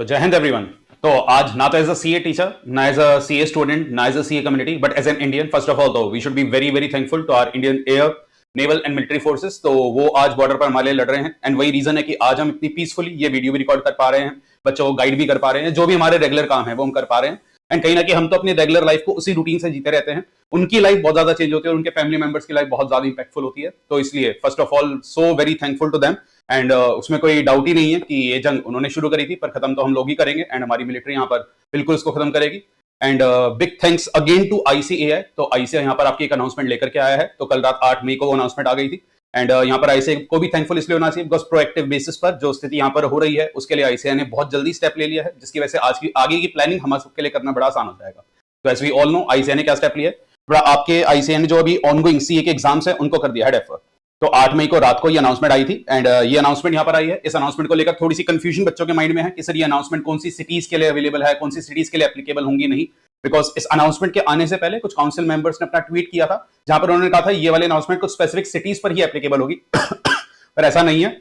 तो जय हिंद एवरीवन। तो आज ना तो एज अ सीए टीचर, ना एज अ सीए स्टूडेंट, ना as a CA community, but as an Indian, first of all तो we should be very very thankful to our Indian air, naval and military forces. तो वो आज border पर हमारे लिए लड़ रहे हैं एंड वही रीजन है कि आज हम इतनी पीसफुली ये वीडियो भी रिकॉर्ड कर पा रहे हैं, बच्चों को गाइड भी कर पा रहे हैं, जो भी हमारे रेगुलर काम है वो हम कर पा रहे हैं। एंड कहीं ना कहीं हम तो अपनी रेगुलर लाइफ को उसी रूटीन से जीते रहते हैं, उनकी लाइफ बहुत ज्यादा चेंज होती है और उनके फैमिली मेंबर्स की लाइफ बहुत ज्यादा इंपैक्टफुल होती है। तो इसलिए first of all so very thankful to them and उसमें कोई डाउट ही नहीं है कि ये जंग उन्होंने शुरू करी थी, पर खत्म तो हम लोग ही करेंगे एंड हमारी मिलिट्री यहाँ पर बिल्कुल इसको खत्म करेगी। And big thanks again to ICAI. तो आईसीएआई यहाँ पर आपकी एक अनाउंसमेंट लेकर के आया है। तो कल रात 8 मई को वो अनाउंसमेंट आ गई थी एंड यहाँ पर आईसीएआई को भी थैंकफुल इसलिए होना चाहिए बिकॉज प्रोएक्टिव बेसिस पर जो स्थिति यहाँ पर हो रही है उसके लिए आईसीएआई ने बहुत जल्दी स्टेप ले लिया है, जिसकी वजह से आज की आगे की प्लानिंग हम सबके लिए करना बड़ा आसान हो जाएगा। तो as we all know ICAI ने क्या स्टेप लिया है, आपके आईसीएआई ने जो अभी ऑनगोइंग सीए के एग्जाम्स है उनको कर दिया है डेफर। तो 8 मई को रात को ये अनाउंसमेंट आई थी एंड ये अनाउंसमेंट यहाँ पर आई है। इस अनाउंसमेंट को लेकर थोड़ी सी कंफ्यूजन बच्चों के माइंड में है कि सर ये अनाउंसमेंट कौन सी सिटीज के लिए अवेलेबल है, कौन सी सिटीज के लिए एप्लीकेबल होंगी नहीं, बिकॉज इस अनाउंसमेंट के आने से पहले कुछ काउंसिल मेंबर्स ने अपना ट्वीट किया था जहां पर उन्होंने कहा था ये वाले अनाउंसमेंट कुछ स्पेसिफिक सिटीज पर ही एप्लीकेबल होगी पर ऐसा नहीं है।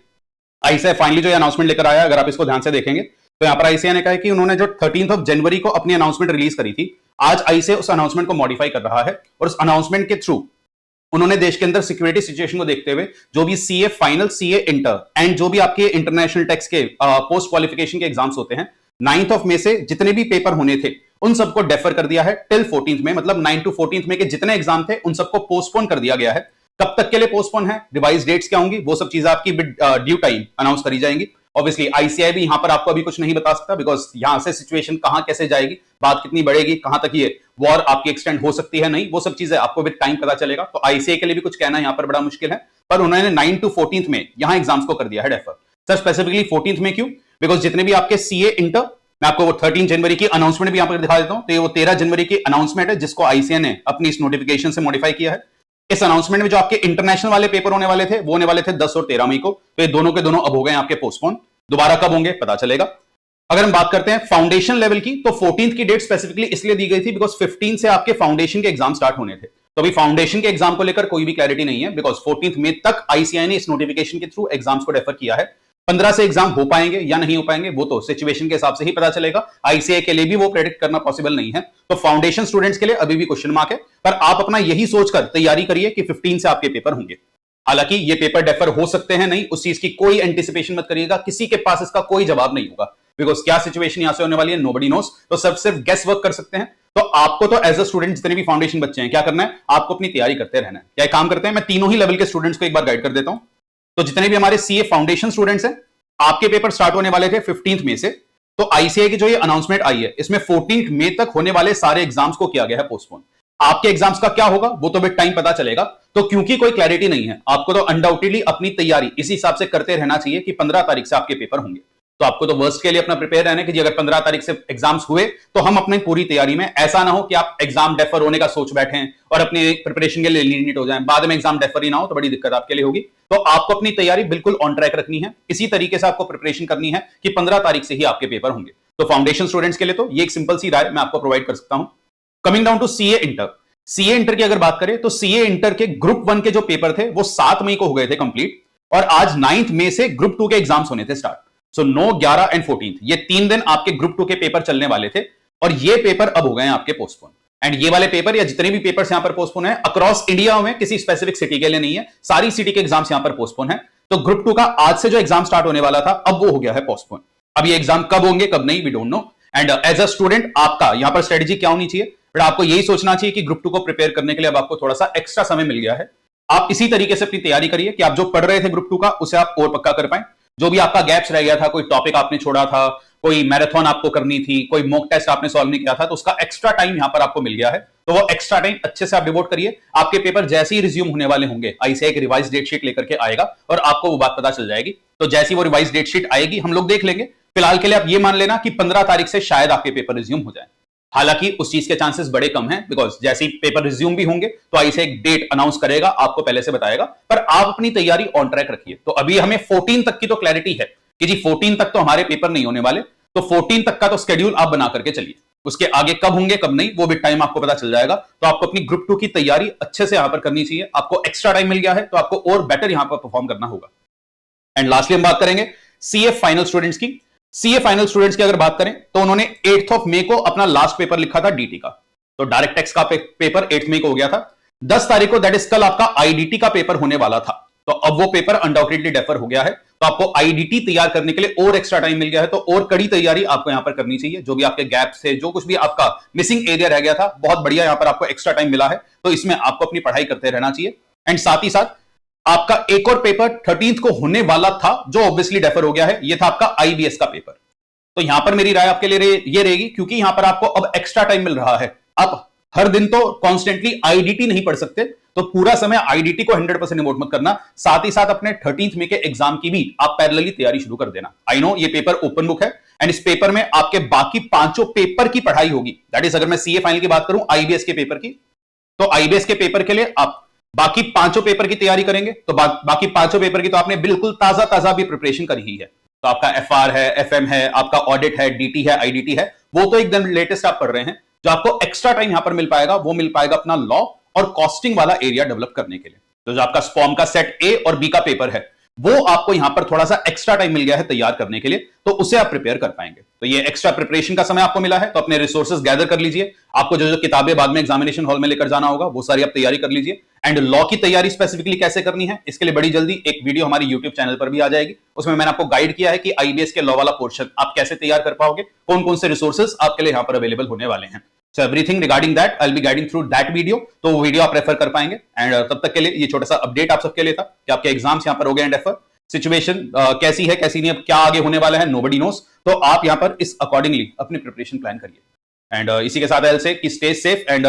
आईसीएआई फाइनली जो ये अनाउंसमेंट लेकर आया, अगर आप इसको ध्यान से देखेंगे तो यहाँ पर आईसीएआई ने कहा है कि उन्होंने जो 13 जनवरी को अपनी अनाउंसमेंट रिलीज करी थी, आज आईसीएआई उस अनाउंसमेंट को मॉडिफाई कर रहा है और उस अनाउंसमेंट के थ्रू उन्होंने देश के अंदर सिक्योरिटी सिचुएशन को देखते हुए जो भी CA final, CA inter and जो भी आपके इंटरनेशनल टैक्स के पोस्ट क्वालिफिकेशन के एग्जाम्स होते हैं 9 मई से जितने भी पेपर होने थे उन सबको डेफर कर दिया है टिल 14 में, मतलब 9 to 14 में के जितने एग्जाम थे उन सबको पोस्टपोन कर दिया गया है। कब तक के लिए पोस्टपोन है, रिवाइज डेट्स क्या होंगी, वो सब चीजें आपकी ड्यू टाइम अनाउंस करी जाएंगी। ऑब्वियसली आईसीआई भी यहां पर आपको अभी कुछ नहीं बता सकता बिकॉज यहां से सिचुएशन कहां कैसे जाएगी, बात कितनी बढ़ेगी, कहां तक ये वॉर आपकी एक्सटेंड हो सकती है, नहीं, वो सब चीजें आपको विद टाइम पता चलेगा। तो आईसीआई के लिए भी कुछ कहना यहां पर बड़ा मुश्किल है, पर उन्होंने 9 to 14 में यहां एग्जाम्स को कर दिया है डेफर। सर स्पेसिफिकली 14 में क्यों, बिकॉज जितने भी आपके सीए इंटर, मैं आपको वो 13 जनवरी की अनाउंसमेंट भी यहां पर दिखा देता हूं। तो ये वो 13 जनवरी की अनाउंसमेंट है जिसको आईसीआई ने अपनी इस नोटिफिकेशन से मॉडिफाई किया है। इस अनाउंसमेंट में जो आपके इंटरनेशनल वाले पेपर होने वाले थे वो होने वाले थे 10 और 13 मई को, तो ये दोनों के दोनों अब हो गए आपके पोस्टपोन। दोबारा कब होंगे पता चलेगा। अगर हम बात करते हैं फाउंडेशन लेवल की, तो 14 की डेट स्पेसिफिकली इसलिए दी गई थी बिकॉज 15 से आपके फाउंडेशन के एग्जाम स्टार्ट होने थे। तो अभी फाउंडेशन के एग्जाम को लेकर कोई भी क्लैरिटी नहीं है बिकॉज 14 मई तक आईसीआई ने इस नोटिफिकेशन के थ्रू एग्जाम्स को रेफर किया है। 15 से एग्जाम हो पाएंगे या नहीं हो पाएंगे वो तो सिचुएशन के हिसाब से ही पता चलेगा। आईसीआई के लिए भी वो प्रेडिक्ट करना पॉसिबल नहीं है। तो फाउंडेशन स्टूडेंट्स के लिए अभी भी क्वेश्चन मार्क है, पर आप अपना यही सोचकर तैयारी करिए कि 15 से आपके पेपर होंगे। हालांकि ये पेपर डेफर हो सकते हैं, नहीं, उस चीज की कोई एंटिसिपेशन मत करिएगा, किसी के पास इसका कोई जवाब नहीं होगा बिकॉज क्या सिचुएशन यहां से होने वाली है नोबडी नोस। तो सब सिर्फ गेस वर्क कर सकते हैं। तो आपको तो एज अ स्टूडेंट जितने भी फाउंडेशन बच्चे हैं क्या करना है, आपको अपनी तैयारी करते रहना है। क्या काम करते हैं, मैं तीनों ही लेवल के स्टूडेंट्स को एक बार गाइड कर देता हूं। तो जितने भी हमारे सीए फाउंडेशन स्टूडेंट्स हैं, आपके पेपर स्टार्ट होने वाले थे 15 मई से। तो आईसीआई की जो ये अनाउंसमेंट आई है इसमें 14 मई तक होने वाले सारे एग्जाम्स को किया गया है पोस्टपोन। आपके एग्जाम्स का क्या होगा वो तो विद टाइम पता चलेगा। तो क्योंकि कोई क्लैरिटी नहीं है, आपको तो अनडाउटेडली अपनी तैयारी इसी हिसाब से करते रहना चाहिए कि 15 तारीख से आपके पेपर होंगे। तो आपको तो वर्स्ट के लिए अपना प्रिपेयर रहना है कि अगर 15 तारीख से एग्जाम्स हुए तो हम अपनी पूरी तैयारी में, ऐसा ना हो कि आप एग्जाम डेफर होने का सोच बैठे और अपनी प्रिपरेशन के लिए लीनिट हो जाए, बाद में एग्जाम डेफर ही ना हो तो बड़ी दिक्कत आपके लिए होगी। तो आपको अपनी तैयारी बिल्कुल ऑन ट्रैक रखनी है, इसी तरीके से आपको प्रिपरेशन करनी है कि 15 तारीख से ही आपके पेपर होंगे। तो फाउंडेशन स्टूडेंट्स के लिए तो ये एक सिंपल सी राय मैं आपको प्रोवाइड कर सकता हूं। Coming down to CA inter, CA inter की अगर बात करें तो सीए इंटर के ग्रुप 1 के जो पेपर थे वो 7 मई को हो गए थे कंप्लीट और आज 9 मई से ग्रुप 2 के एग्जाम्स होने थे स्टार्ट। सो 9, 11 एंड 14 ये 3 दिन आपके ग्रुप 2 के पेपर चलने वाले थे और ये पेपर अब हो गए हैं आपके पोस्टपोन। एंड ये वाले पेपर या जितने भी पेपर्स यहां पर पोस्टपोन है अक्रॉस इंडिया में, किसी स्पेसिफिक सिटी के लिए नहीं है, सारी सिटी के एग्जाम्स यहां पर पोस्टपोन है। तो ग्रुप 2 का आज से जो एग्जाम स्टार्ट होने वाला था अब वो हो गया है पोस्टपोन। अब ये एग्जाम कब होंगे कब नहीं we don't know. And as a student आपका यहां पर स्ट्रेटेजी क्या होनी चाहिए, बट आपको यही सोचना चाहिए कि ग्रुप 2 को प्रिपेयर करने के लिए अब आपको थोड़ा सा एक्स्ट्रा समय मिल गया है। आप इसी तरीके से अपनी तैयारी करिए कि आप जो पढ़ रहे थे ग्रुप 2 का उसे आप और पक्का कर पाए। जो भी आपका गैप्स रह गया था, कोई टॉपिक आपने छोड़ा था, कोई मैराथन आपको करनी थी, कोई मॉक टेस्ट आपने सॉल्व नहीं किया था, तो उसका एक्स्ट्रा टाइम यहां पर आपको मिल गया है। तो वो एक्स्ट्रा टाइम अच्छे से आप डिवोट करिए। आपके पेपर जैसे ही रिज्यूम होने वाले होंगे आईसीआई की रिवाइज डेट शीट लेकर के आएगा और आपको वो बात पता चल जाएगी। तो जैसी वो रिवाइज डेट शीट आएगी हम लोग देख लेंगे। फिलहाल के लिए आप ये मान लेना कि 15 तारीख से शायद आपके पेपर रिज्यूम हो जाए। हालांकि उस चीज के चांसेस बड़े कम हैं बिकॉज जैसे ही पेपर रिज्यूम भी होंगे तो आईसीआई एक डेट अनाउंस करेगा, आपको पहले से बताएगा, पर आप अपनी तैयारी ऑन ट्रैक रखिए। तो अभी हमें 14 तक की तो क्लैरिटी है कि जी 14 तक तो हमारे पेपर नहीं होने वाले, तो 14 तक का तो स्केड्यूल आप बना करके चलिए। उसके आगे कब होंगे कब नहीं वो भी टाइम आपको पता चल जाएगा। तो आपको अपनी ग्रुप 2 की तैयारी अच्छे से यहां पर करनी चाहिए। आपको एक्स्ट्रा टाइम मिल गया है तो आपको और बेटर यहां पर परफॉर्म करना होगा। एंड लास्टली हम बात करेंगे सीए फाइनल स्टूडेंट्स की। सीए फाइनल स्टूडेंट्स की अगर बात करें तो उन्होंने 8th ऑफ मई को अपना लास्ट पेपर लिखा था डीटी का, तो डायरेक्ट टैक्स का पेपर 8 मई को हो गया था। 10 तारीख को दैट इज कल आपका आईडीटी का पेपर होने वाला था, तो अब वो पेपर अनडाउटेडली डेफर हो गया है, तो आपको आईडीटी तैयार करने के लिए और एक्स्ट्रा टाइम मिल गया है, तो और कड़ी तैयारी आपको यहां पर करनी चाहिए। जो भी आपके गैप्स थे, जो कुछ भी आपका मिसिंग एरिया रह गया था, बहुत बढ़िया यहां पर आपको एक्स्ट्रा टाइम मिला है, तो इसमें आपको अपनी पढ़ाई करते रहना चाहिए। एंड साथ ही साथ आपका एक और पेपर 13th को होने वाला था जो ऑब्वियसली डेफर हो गया है, ये था आपका आईबीएस का पेपर। तो यहां पर मेरी राय आपके लिए ये रहेगी, क्योंकि यहां पर आपको अब एक्स्ट्रा टाइम मिल रहा है, आप हर दिन तो कॉन्स्टेंटली आईडीटी नहीं पढ़ सकते, तो पूरा समय आईडीटी को 100% डिवोट मत करना, साथ ही साथ अपने 13th में के एग्जाम की भी आप पैरेलली तैयारी शुरू कर देना। आई नो ये पेपर ओपन बुक है एंड इस पेपर में आपके बाकी पांचों पेपर की पढ़ाई होगी, दैट इज अगर मैं सीए फाइनल की बात करूं आईबीएस के पेपर की, तो आईबीएस के पेपर के लिए आप बाकी पांचों पेपर की तैयारी करेंगे, तो बाकी पांचों पेपर की तो आपने बिल्कुल ताजा ताजा भी प्रिपरेशन करी ही है, तो आपका एफआर है, एफएम है, आपका ऑडिट है, डीटी है, आईडीटी है, वो तो एकदम लेटेस्ट आप पढ़ रहे हैं। जो आपको एक्स्ट्रा टाइम यहां पर मिल पाएगा वो मिल पाएगा अपना लॉ और कॉस्टिंग वाला एरिया डेवलप करने के लिए। तो जो आपका स्पॉम का सेट ए और बी का पेपर है वो आपको यहां पर थोड़ा सा एक्स्ट्रा टाइम मिल गया है तैयार करने के लिए, तो उसे आप प्रिपेयर कर पाएंगे। तो ये एक्स्ट्रा प्रिपरेशन का समय आपको मिला है, तो अपने रिसोर्सेज गैदर कर लीजिए। आपको जो जो किताबें बाद में एग्जामिनेशन हॉल में लेकर जाना होगा वो सारी आप तैयारी कर लीजिए। एंड लॉ की तैयारी स्पेसिफिकली कैसे करनी है, इसके लिए बड़ी जल्दी एक वीडियो हमारी यूट्यूब चैनल पर भी आ जाएगी, उसमें मैंने आपको गाइड किया है कि आईबीएस के लॉ वाला पोर्शन आप कैसे तैयार कर पाओगे, कौन कौन से रिसोर्सेज आपके लिए यहां पर अवेलेबल होने वाले हैं। So everything regarding that I'll be guiding through that video, तो वो वीडियो आप रेफर कर पाएंगे। एंड तब तक के लिए ये छोटा सा अपडेट आप सबके लिए था कि आपके एग्जाम्स यहाँ पर हो गए एंड रेफर सिचुएशन कैसी है कैसी नहीं, अब क्या आगे होने वाला है नोबडी नोस, तो आप यहाँ पर इस अकॉर्डिंगली अपनी प्रिपरेशन प्लान करिए। एंड इसी के साथ से कि स्टे सेफ एंड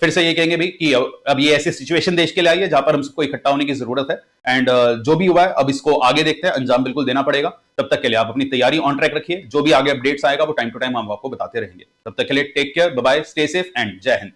फिर से ये कहेंगे भी कि अब ये ऐसी सिचुएशन देश के लिए आई है जहां पर हम सबको इकट्ठा होने की जरूरत है। एंड जो भी हुआ है अब इसको आगे देखते हैं, अंजाम बिल्कुल देना पड़ेगा। तब तक के लिए आप अपनी तैयारी ऑन ट्रैक रखिए, जो भी आगे अपडेट्स आएगा वो टाइम टू टाइम हम आपको बताते रहेंगे। तब तक के लिए take care, bye bye, stay safe and जय हिंद।